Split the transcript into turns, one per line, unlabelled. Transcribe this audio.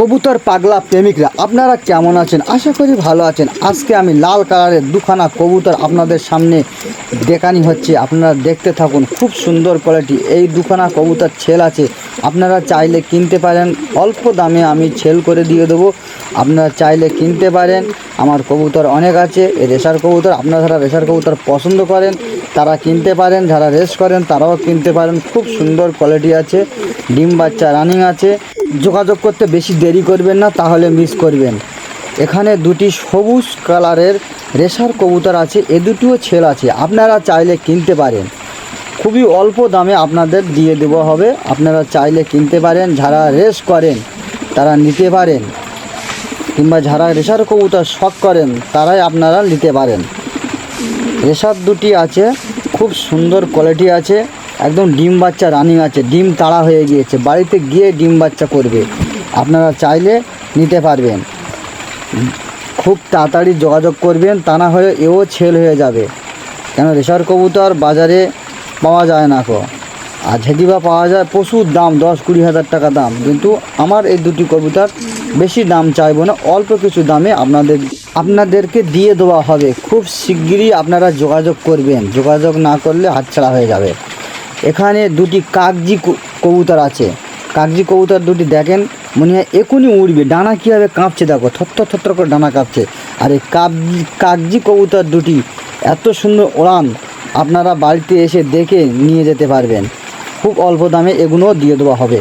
কবুতর পাগলা প্রেমিকরা আপনারা কেমন আছেন? আশা করি ভালো আছেন। আজকে আমি লাল কালারের দুখানা কবুতর আপনাদের সামনে দেখানি হচ্ছে, আপনারা দেখতে থাকুন। খুব সুন্দর কোয়ালিটি এই দুখানা কবুতর ছেল আছে, আপনারা চাইলে কিনতে পারেন। অল্প দামে আমি ছেল করে দিয়ে দেবো, আপনারা চাইলে কিনতে পারেন। আমার কবুতর অনেক আছে, রেসার কবুতর। আপনারা যারা রেসার কবুতর পছন্দ করেন তারা কিনতে পারেন, যারা রেস করেন তারাও কিনতে পারেন। খুব সুন্দর কোয়ালিটি আছে, ডিম বাচ্চা রানিং আছে। যোগাযোগ করতে বেশি দেরি করবেন না, তাহলে মিস করবেন। এখানে দুটি সবুজ কালারের রেসার কবুতর আছে, এ দুটিও ছেল আছে, আপনারা চাইলে কিনতে পারেন। খুবই অল্প দামে আপনাদের দিয়ে দেওয়া হবে, আপনারা চাইলে কিনতে পারেন। যারা রেস করেন তারা নিতে পারেন, কিংবা যারা রেসার কবুতর শখ করেন তারাই আপনারা নিতে পারেন। রেসার দুটি আছে, খুব সুন্দর কোয়ালিটি আছে, একদম ডিম বাচ্চা রানিং আছে, ডিম তাড়া হয়ে গিয়েছে, বাড়িতে গিয়ে ডিম বাচ্চা করবে। আপনারা চাইলে নিতে পারবেন, খুব তাড়াতাড়ি যোগাযোগ করবেন, তা না হলে এও ছেল হয়ে যাবে। কেন রেসার কবুতর বাজারে পাওয়া যায় না কো, আর যদি বা পাওয়া যায় প্রচুর দাম, 10-20 হাজার টাকা দাম। কিন্তু আমার এই দুটি কবুতর বেশি দাম চাইবো না, অল্প কিছু দামে আপনাদেরকে দিয়ে দেওয়া হবে। খুব শিগগিরই আপনারা যোগাযোগ করবেন, যোগাযোগ না করলে হাতছাড়া হয়ে যাবে। এখানে দুটি কাগজি কবুতর আছে, কাগজি কবুতর দুটি দেখেন, মনে হয় এখনই উড়বে। ডানা কীভাবে কাঁপছে দেখো, থরথর করে ডানা কাঁপছে। আর এই কাগজি কবুতর দুটি এত সুন্দর ওড়ান, আপনারা বাড়িতে এসে দেখে নিয়ে যেতে পারবেন। খুব অল্প দামে এগুলোও দিয়ে দেওয়া হবে।